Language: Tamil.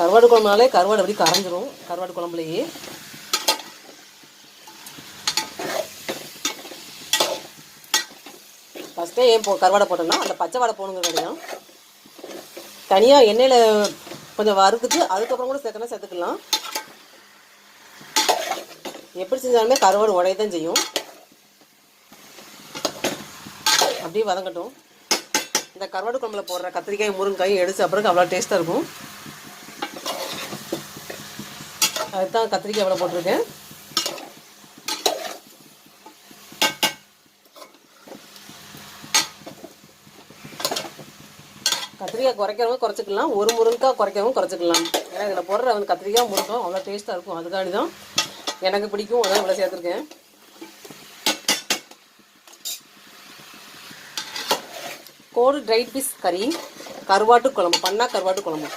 கருவாடு குழம்புனாலே கருவாடு அப்படி கரைஞ்சிரும் கருவாடு குழம்புலையே. ஃபஸ்ட்டே ஏன் கருவாடை போட்டோம்னா அந்த பச்சை வாடை போகணுங்கிற கிடையாது. தனியாக எண்ணெயில் கொஞ்சம் வறுத்துட்டு அதுக்கப்புறம் கூட சேர்த்துக்கலாம். எப்படி செஞ்சாலுமே கருவாடு உடைய தான் செய்யும். அப்படியே வதங்கட்டும். இந்த கருவாடு குழம்புல போடுற கத்திரிக்காய் முருங்காய் எடுத்து அப்புறம் அவ்வளோ டேஸ்ட்டாக இருக்கும். அதுதான் கத்திரிக்காய் அவ்வளோ போட்டிருக்கேன். கத்திரிக்காய் குறைக்கிறவங்க குறைச்சிக்கலாம், ஒரு முருங்காய் குறைக்கிறவங்க குறைச்சிக்கலாம். ஏன்னா இதில் போடுற வந்து கத்திரிக்காய் முருங்காய் அவ்வளோ டேஸ்ட்டாக இருக்கும். அதுக்காண்டி தான் எனக்கு பிடிக்கும், அதான் இவ்வளோ சேர்த்துருக்கேன். கோடு ட்ரை பீஸ் கறி கருவாட்டு குழம்பு, பண்ணா கருவாட்டு குழம்பு.